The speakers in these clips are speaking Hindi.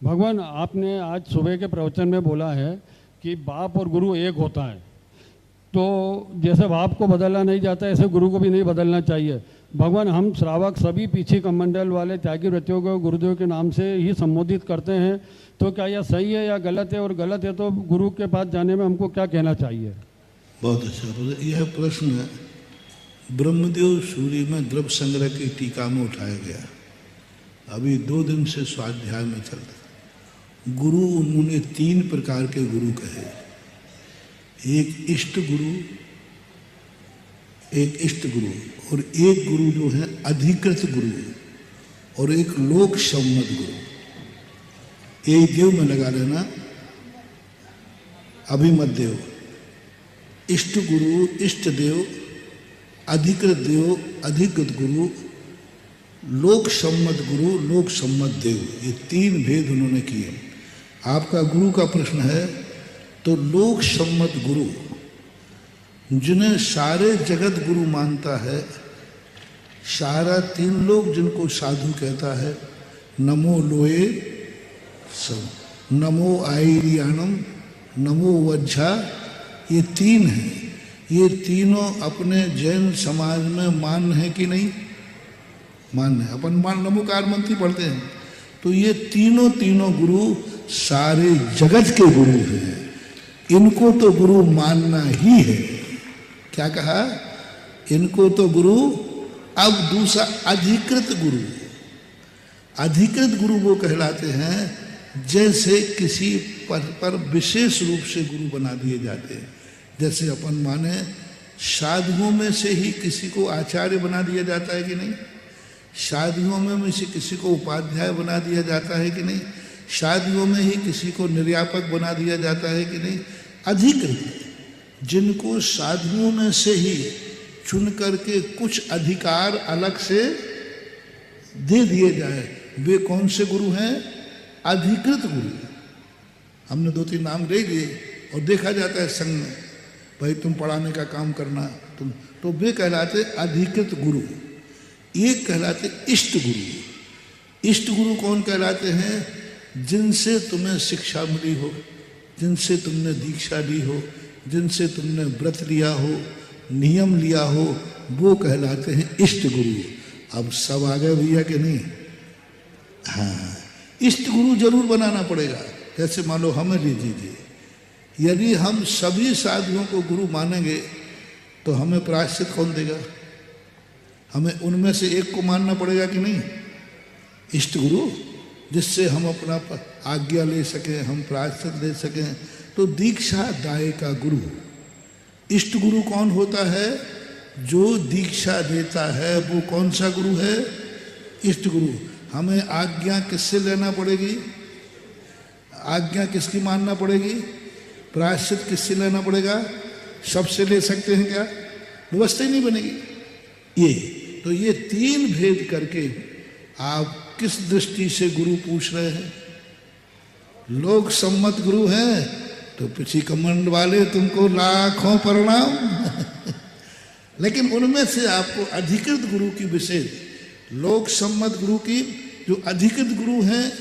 भगवान, आपने आज सुबह के प्रवचन में बोला है कि बाप और गुरु एक होता है, तो जैसे बाप को बदलना नहीं जाता ऐसे गुरु को भी नहीं बदलना चाहिए। भगवान, हम श्रावक सभी पीछी कमंडल वाले त्यागी व्रतियों को गुरुदेव के नाम से ही संबोधित करते हैं, तो क्या यह सही है या गलत है? और गलत है तो गुरु के पास जाने में हमको क्या कहना चाहिए? बहुत अच्छा। यह प्रश्न ब्रह्मदेव सूरी में द्रव्य संग्रह की टीका में उठाया गया। अभी 2 दिन से स्वाध्याय में चल रहा। गुरु उन्होंने 3 प्रकार के गुरु कहे। एक इष्ट गुरु, एक इष्ट गुरु, और एक गुरु जो है अधिकृत गुरु, और एक लोक सम्मत गुरु। एक देव में लगा लेना, अभिमत देव, इष्ट गुरु, इष्ट देव, अधिकृत देव, अधिकृत गुरु, लोक सम्मत गुरु, लोक सम्मत देव। ये 3 भेद उन्होंने किए। आपका गुरु का प्रश्न है, तो लोक सम्मत गुरु जिन्हें सारे जगत गुरु मानता है, सारा 3 लोग जिनको साधु कहता है, नमो लोए सब, नमो आईरियाणम, नमो वज्झा, ये 3 हैं। ये तीनों अपने जैन समाज में मान्य है कि नहीं? मान्य है। अपन नमोकार मंत्री पढ़ते हैं, तो ये तीनों गुरु सारे जगत के गुरु हैं। इनको तो गुरु मानना ही है। क्या कहा? इनको तो गुरु। अब दूसरा अधिकृत गुरु। अधिकृत गुरु वो कहलाते हैं जैसे किसी पर विशेष रूप से गुरु बना दिए जाते हैं। जैसे अपन माने साधुओं में से ही किसी को आचार्य बना दिया जाता है कि नहीं? शादियों में से किसी को उपाध्याय बना दिया जाता है कि नहीं? शादियों में ही किसी को निर्यापक बना दिया जाता है कि नहीं? अधिकृत, जिनको साधुओं में से ही चुन करके कुछ अधिकार अलग से दे दिए जाए, वे कौन से गुरु हैं? अधिकृत गुरु। हमने 2-3 नाम ले लिए और देखा जाता है संघ में, भाई तुम पढ़ाने का काम करना, तुम, तो वे कहलाते अधिकृत गुरु। एक कहलाते इष्ट गुरु। इष्ट गुरु कौन कहलाते हैं? जिनसे तुम्हें शिक्षा मिली हो, जिनसे तुमने दीक्षा ली हो, जिनसे तुमने व्रत लिया हो, नियम लिया हो, वो कहलाते हैं इष्ट गुरु। अब सब आ गए भैया कि नहीं? हाँ, इष्ट गुरु जरूर बनाना पड़ेगा। जैसे मान लो हमें ले लीजिए, यदि हम सभी साधुओं को गुरु मानेंगे तो हमें प्रायश्चित कौन देगा? हमें उनमें से एक को मानना पड़ेगा कि नहीं? इष्ट गुरु, जिससे हम अपना आज्ञा ले सकें, हम प्रायश्चित दे सकें। तो दीक्षा दाय का गुरु। इष्ट गुरु कौन होता है? जो दीक्षा देता है। वो कौन सा गुरु है? इष्ट गुरु। हमें आज्ञा किससे लेना पड़ेगी? आज्ञा किसकी मानना पड़ेगी? प्रायश्चित किससे लेना पड़ेगा? सबसे ले सकते हैं क्या? व्यवस्था ही नहीं बनेगी। तो ये 3 भेद करके आप किस दृष्टि से गुरु पूछ रहे हैं? लोक सम्मत गुरु हैं तो पीछे कमंड वाले तुमको लाखों प्रणाम। लेकिन उनमें से आपको अधिकृत गुरु की विशेष, लोक सम्मत गुरु की, जो अधिकृत गुरु हैं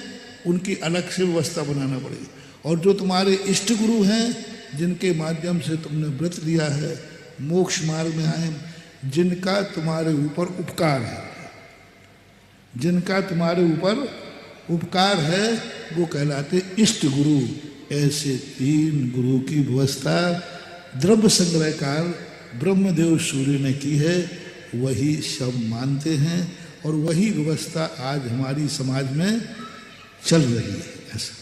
उनकी अलग से व्यवस्था बनाना पड़ेगी। और जो तुम्हारे इष्ट गुरु हैं, जिनके माध्यम से तुमने व्रत लिया है, मोक्ष मार्ग में आए, जिनका तुम्हारे ऊपर उपकार है, जिनका तुम्हारे ऊपर उपकार है, वो कहलाते इष्ट गुरु। ऐसे 3 गुरु की व्यवस्था द्रव्य संग्रहकार ब्रह्मदेव सूर्य ने की है। वही सब मानते हैं और वही व्यवस्था आज हमारी समाज में चल रही है। ऐसा।